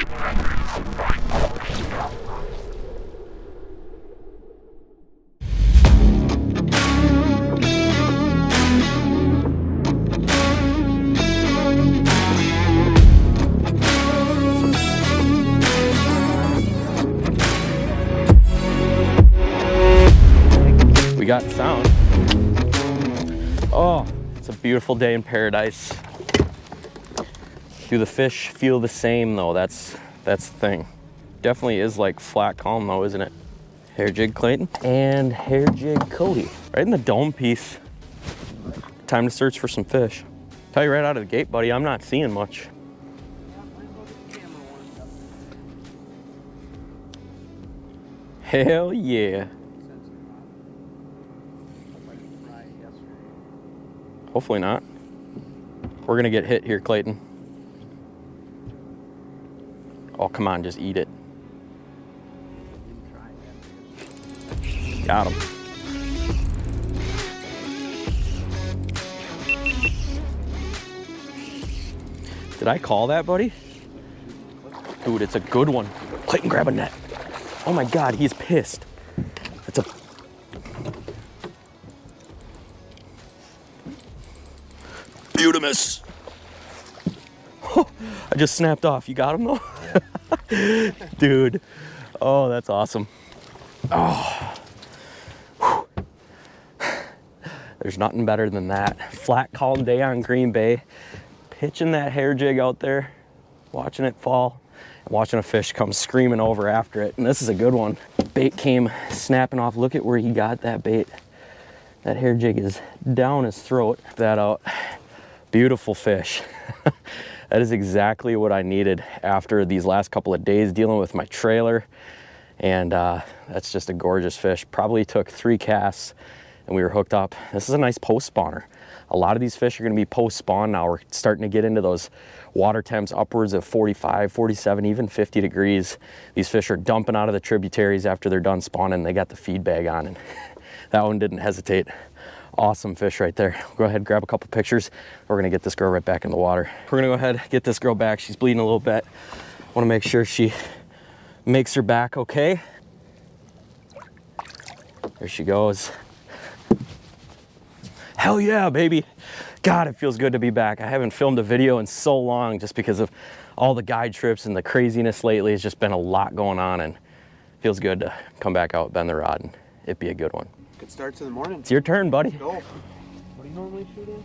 We got sound. Oh, it's a beautiful day in paradise. Do the fish feel the same though? That's the thing. Definitely is like flat calm though, isn't it? Hair jig Clayton and hair jig Cody. Right in the dome piece. Time to search for some fish. Tell you right out of the gate, buddy, I'm not seeing much. Hell yeah. Hopefully not. We're gonna get hit here, Clayton. Oh, come on, just eat it. Got him. Did I call that, buddy? Dude, it's a good one. Clayton, grab a net. Oh my God, he's pissed. It's a... Beautimus. Oh, I just snapped off. You got him though? Dude. Oh, that's awesome. Oh. Whew. There's nothing better than that. Flat, calm day on Green Bay. Pitching that hair jig out there. Watching it fall. And watching a fish come screaming over after it. And this is a good one. Bait came snapping off. Look at where he got that bait. That hair jig is down his throat. That out. Beautiful fish. That is exactly what I needed after these last couple of days dealing with my trailer. And that's just a gorgeous fish. Probably took 3 casts and we were hooked up. This is a nice post spawner. A lot of these fish are gonna be post spawn now. We're starting to get into those water temps upwards of 45, 47, even 50 degrees. These fish are dumping out of the tributaries after they're done spawning. They got the feed bag on and that one didn't hesitate. Awesome fish right there. Go ahead, grab a couple pictures. We're gonna get this girl right back in the water. We're gonna go ahead, get this girl back. She's bleeding a little bit. Wanna make sure she makes her back okay. There she goes. Hell yeah, baby. God, it feels good to be back. I haven't filmed a video in so long just because of all the guide trips and the craziness lately. It's just been a lot going on and it feels good to come back out, bend the rod, and it'd be a good one. Good start to the morning. It's your turn, buddy. Let's go. What do you normally shoot in?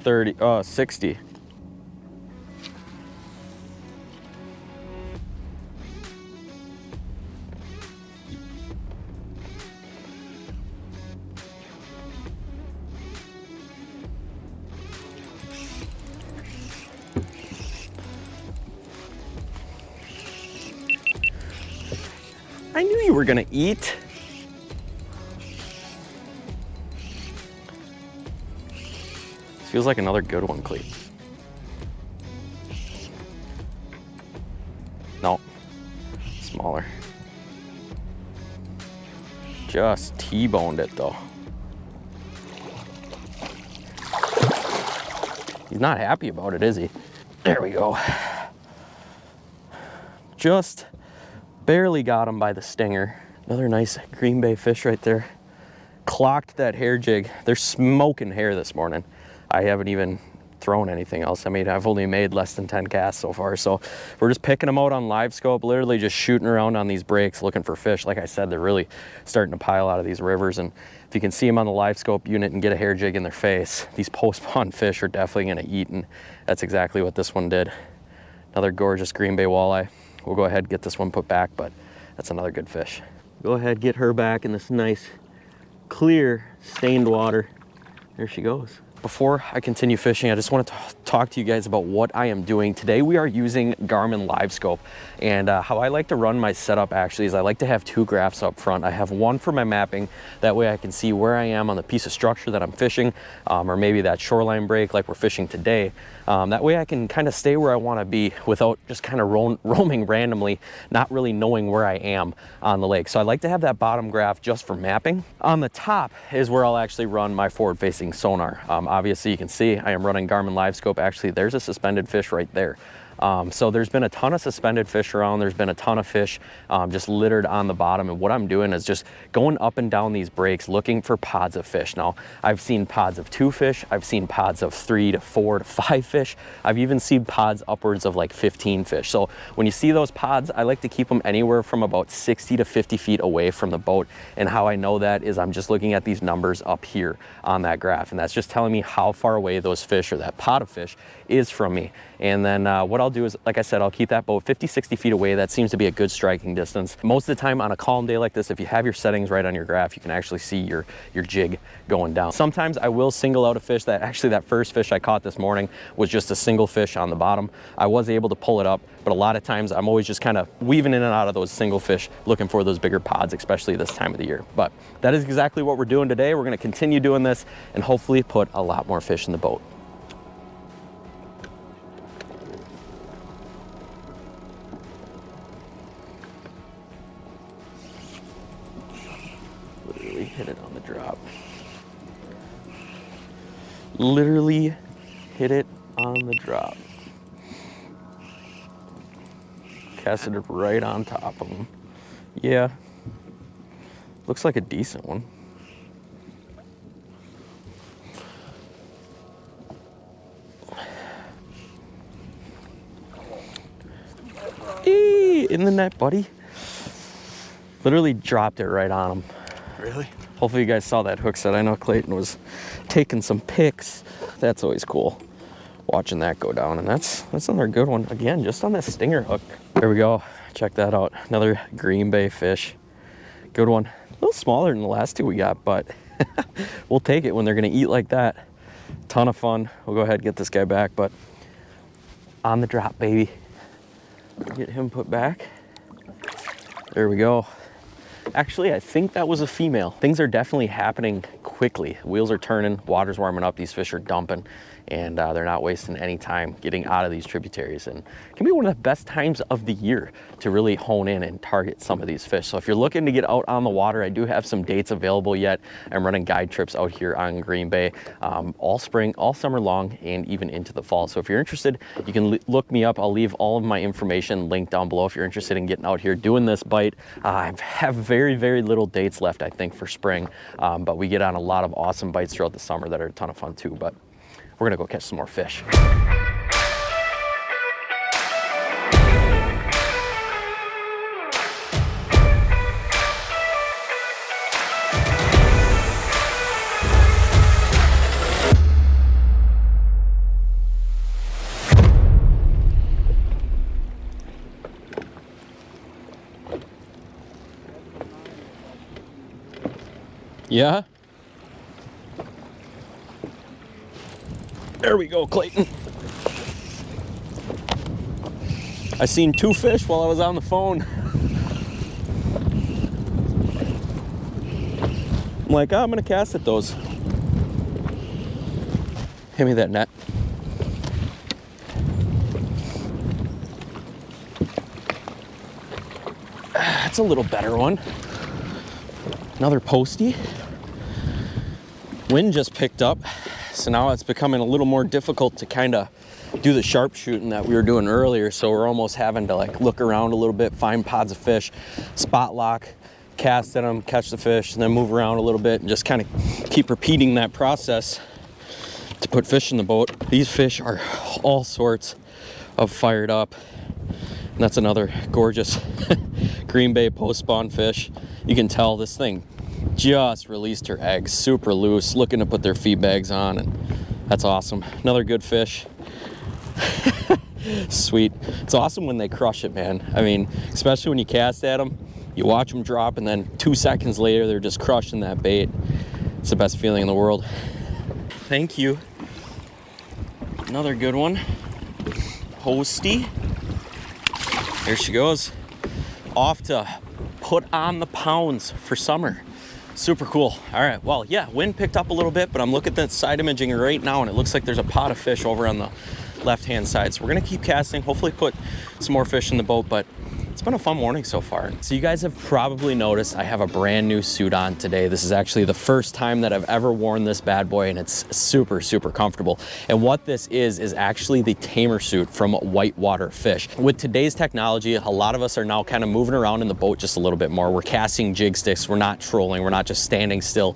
30 or 30, 24? 60. I knew you were gonna eat. This feels like another good one, Clete. No, smaller. Just T-boned it though. He's not happy about it, is he? There we go. Just barely got him by the stinger. Another nice Green Bay fish right there. Clocked that hair jig. They're smoking hair this morning. I haven't even thrown anything else. I mean, I've only made less than 10 casts so far. So we're just picking them out on LiveScope, literally just shooting around on these breaks, looking for fish. Like I said, they're really starting to pile out of these rivers. And if you can see them on the LiveScope unit and get a hair jig in their face, these post-spawn fish are definitely gonna eat. And that's exactly what this one did. Another gorgeous Green Bay walleye. We'll go ahead and get this one put back, but that's another good fish. Go ahead, get her back in this nice, clear, stained water. There she goes. Before I continue fishing, I just want to talk to you guys about what I am doing. Today we are using Garmin LiveScope, and how I like to run my setup actually is I like to have 2 graphs up front. I have one for my mapping, that way I can see where I am on the piece of structure that I'm fishing, or maybe that shoreline break like we're fishing today. That way I can kind of stay where I want to be without just kind of roaming randomly, not really knowing where I am on the lake. So I like to have that bottom graph just for mapping. On the top is where I'll actually run my forward-facing sonar. Obviously you can see I am running Garmin LiveScope. Actually, there's a suspended fish right there. So there's been a ton of suspended fish around. There's been a ton of fish just littered on the bottom. And what I'm doing is just going up and down these breaks looking for pods of fish. Now, I've seen pods of 2 fish. I've seen pods of 3 to 4 to 5 fish. I've even seen pods upwards of like 15 fish. So when you see those pods, I like to keep them anywhere from about 60 to 50 feet away from the boat. And how I know that is I'm just looking at these numbers up here on that graph. And that's just telling me how far away those fish or that pod of fish is from me. And then what I'll do is, like I said, I'll keep that boat 50, 60 feet away. That seems to be a good striking distance. Most of the time on a calm day like this, if you have your settings right on your graph, you can actually see your jig going down. Sometimes I will single out a fish. That first fish I caught this morning was just a single fish on the bottom. I was able to pull it up, but a lot of times I'm always just kind of weaving in and out of those single fish, looking for those bigger pods, especially this time of the year. But that is exactly what we're doing today. We're going to continue doing this and hopefully put a lot more fish in the boat. Literally hit it on the drop. Literally hit it on the drop. Casted it right on top of him. Yeah, looks like a decent one. Eee, in the net, buddy. Literally dropped it right on him. Really? Hopefully you guys saw that hook set. I know Clayton was taking some pics. That's always cool, watching that go down. And that's another good one. Again, just on this stinger hook. There we go. Check that out. Another green bay fish. Good one. A little smaller than the last 2 we got, but we'll take it when they're gonna eat like that. Ton of fun. We'll go ahead and get this guy back, but on the drop, baby. Get him put back. There we go. Actually, I think that was a female. Things are definitely happening quickly. Wheels are turning, water's warming up, these fish are dumping, and they're not wasting any time getting out of these tributaries. And it can be one of the best times of the year to really hone in and target some of these fish. So if you're looking to get out on the water, I do have some dates available yet. I'm running guide trips out here on Green Bay all spring, all summer long, and even into the fall. So if you're interested, you can look me up. I'll leave all of my information linked down below if you're interested in getting out here doing this bite. I have very, very little dates left, I think, for spring, but we get on a lot of awesome bites throughout the summer that are a ton of fun too. But we're gonna go catch some more fish. Yeah? There we go, Clayton. I seen 2 fish while I was on the phone. I'm like, oh, I'm gonna cast at those. Hand me that net. That's a little better one. Another postie. Wind just picked up, so now it's becoming a little more difficult to kind of do the sharpshooting that we were doing earlier. So we're almost having to like look around a little bit, find pods of fish, spot lock, cast at them, catch the fish, and then move around a little bit and just kind of keep repeating that process to put fish in the boat. These fish are all sorts of fired up. And that's another gorgeous Green Bay post-spawn fish. You can tell this thing just released her eggs, super loose, looking to put their feed bags on, and that's awesome. Another good fish. Sweet. It's awesome when they crush it, man. I mean, especially when you cast at them, you watch them drop, and then 2 seconds later, they're just crushing that bait. It's the best feeling in the world. Thank you. Another good one. Postie. There she goes. Off to put on the pounds for summer. Super cool. All right, well, yeah, wind picked up a little bit, but I'm looking at that side imaging right now, and it looks like there's a pot of fish over on the left-hand side. So we're gonna keep casting, hopefully put some more fish in the boat, but It's been a fun morning so far. So you guys have probably noticed I have a brand new suit on today. This is actually the first time that I've ever worn this bad boy, and it's super, super comfortable. And what this is actually the tamer suit from whitewater fish. With today's technology, a lot of us are now kind of moving around in the boat just a little bit more. We're casting jig sticks, we're not trolling, we're not just standing still.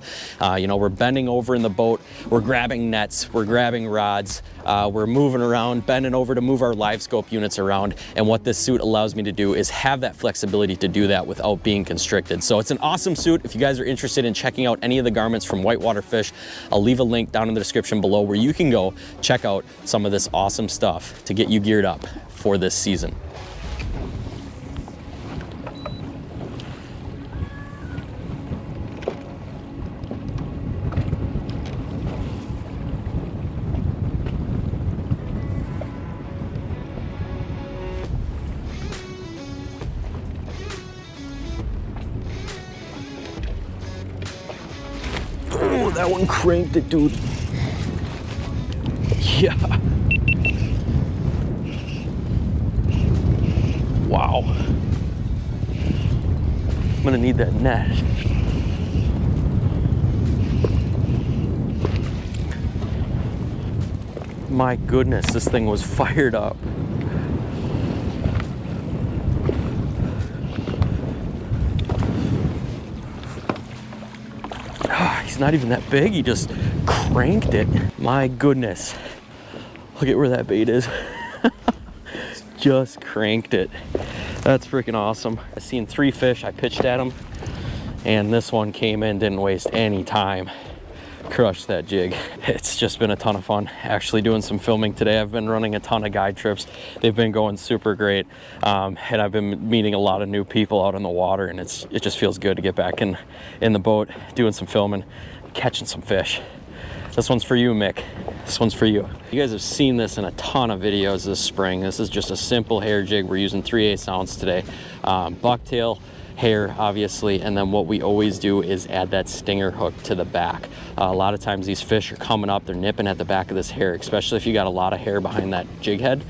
You know, we're bending over in the boat, we're grabbing nets, we're grabbing rods, we're moving around, bending over to move our LiveScope units around. And what this suit allows me to do is have that flexibility to do that without being constricted. So it's an awesome suit. If you guys are interested in checking out any of the garments from Whitewater Fish, I'll leave a link down in the description below where you can go check out some of this awesome stuff to get you geared up for this season. Oh, that one cranked it, dude. Yeah. Wow. I'm gonna need that net. My goodness, this thing was fired up. He's not even that big, he just cranked it. My goodness. Look at where that bait is. Just cranked it. That's freaking awesome. I seen 3 fish, I pitched at them, and this one came in, didn't waste any time. Crushed that jig. It's just been a ton of fun actually doing some filming today. I've been running a ton of guide trips. They've been going super great, and I've been meeting a lot of new people out on the water, and it just feels good to get back in the boat, doing some filming, catching some fish. This one's for you, Mick. This one's for you. You guys have seen this in a ton of videos this spring. This is just a simple hair jig. We're using 3/8 ounce today. Bucktail, hair, obviously, and then what we always do is add that stinger hook to the back. A lot of times these fish are coming up, they're nipping at the back of this hair, especially if you got a lot of hair behind that jig head.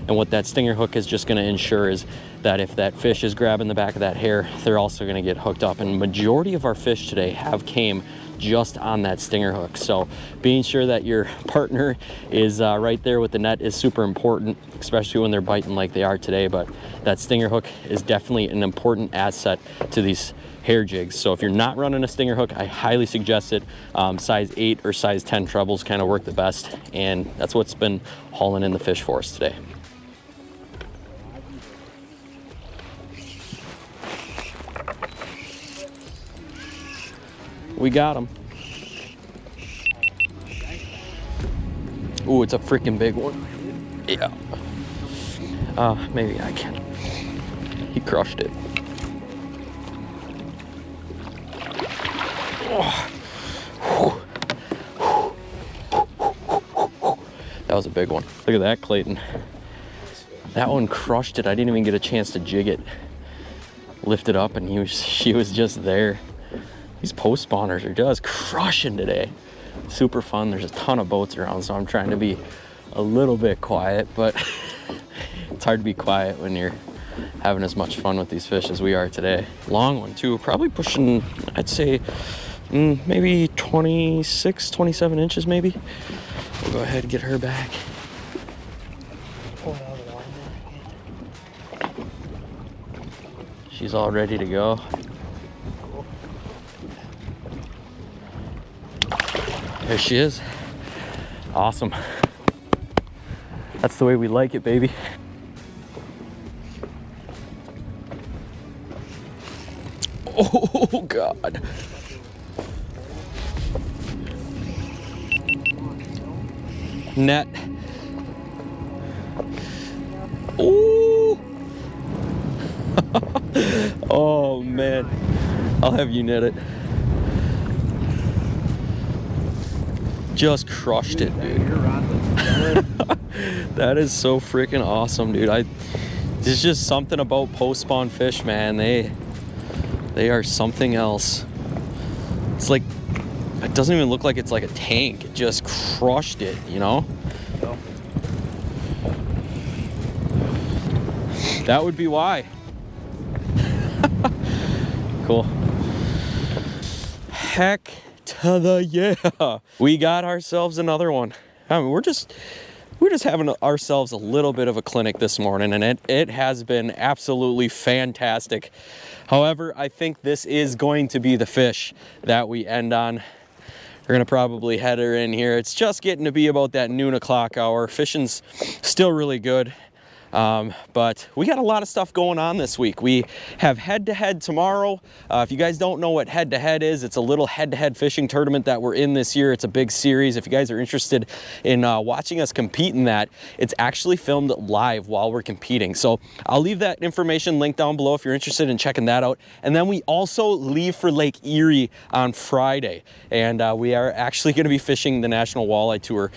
And what that stinger hook is just gonna ensure is that if that fish is grabbing the back of that hair, they're also gonna get hooked up. And majority of our fish today have came just on that stinger hook. So being sure that your partner is right there with the net is super important, especially when they're biting like they are today. But that stinger hook is definitely an important asset to these hair jigs. So if you're not running a stinger hook, I highly suggest it. Size 8 or size 10 trebles kind of work the best, and that's what's been hauling in the fish for us today. We got him. Ooh, it's a freaking big one. Yeah. Maybe I can. He crushed it. Oh. That was a big one. Look at that, Clayton. That one crushed it. I didn't even get a chance to jig it. Lift it up, and she was just there. These post spawners are just crushing today. Super fun. There's a ton of boats around, so I'm trying to be a little bit quiet, but it's hard to be quiet when you're having as much fun with these fish as we are today. Long one too, probably pushing, I'd say maybe 26, 27 inches maybe. We'll go ahead and get her back. She's all ready to go. There she is. Awesome. That's the way we like it, baby. Oh, God. Net. Oh. Oh, man. I'll have you net it. Just crushed it, dude. That is so freaking awesome, dude. There's just something about post spawn fish, man. They are something else. It's like, it doesn't even look like it's like a tank. It just crushed it, you know? That would be why. cool. Heck to the yeah. We got ourselves another one. I mean, we're just having ourselves a little bit of a clinic this morning, and it has been absolutely fantastic. However, I think this is going to be the fish that we end on. We're gonna probably head her in here. It's just getting to be about that noon o'clock hour. Fishing's still really good. But we got a lot of stuff going on this week. We have head-to-head tomorrow. If you guys don't know what head-to-head is, it's a little head-to-head fishing tournament that we're in this year. It's a big series. If you guys are interested in watching us compete in that, it's actually filmed live while we're competing. So I'll leave that information linked down below if you're interested in checking that out. And then we also leave for Lake Erie on Friday. And we are actually going to be fishing the National Walleye Tour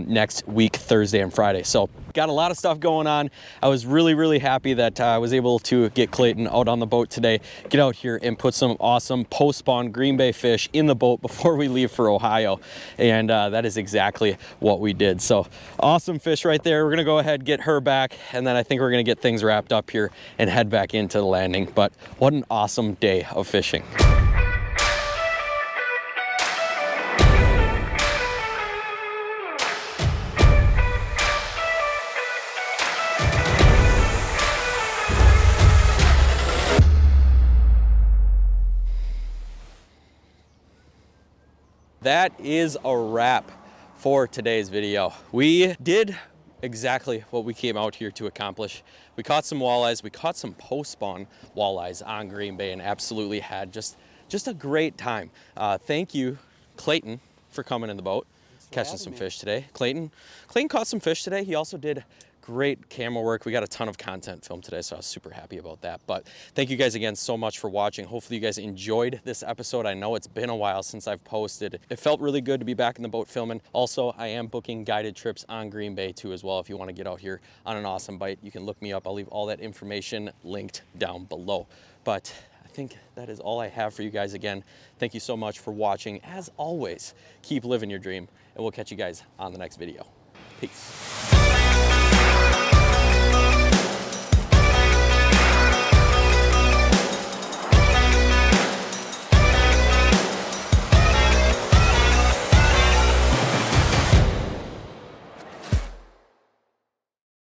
next week, Thursday and Friday. So got a lot of stuff going on. I was really happy that I was able to get Clayton out on the boat today, get out here and put some awesome post-spawn Green Bay fish in the boat before we leave for Ohio. And that is exactly what we did. So awesome fish right there. We're gonna go ahead, get her back, and then I think we're gonna get things wrapped up here and head back into the landing. But what an awesome day of fishing. That is a wrap for today's video. We did exactly what we came out here to accomplish. We caught some walleyes, we caught some post-spawn walleyes on Green Bay, and absolutely had just a great time. Thank you, Clayton, for coming in the boat, catching some fish today. Clayton caught some fish today. He also did great camera work. We got a ton of content filmed today, so I was super happy about that. But thank you guys again so much for watching. Hopefully you guys enjoyed this episode. I know it's been a while since I've posted. It felt really good to be back in the boat filming. Also, I am booking guided trips on Green Bay too as well. If you want to get out here on an awesome bite, you can look me up. I'll leave all that information linked down below. But I think that is all I have for you guys. Again, thank you so much for watching. As always, keep living your dream, and we'll catch you guys on the next video. Peace.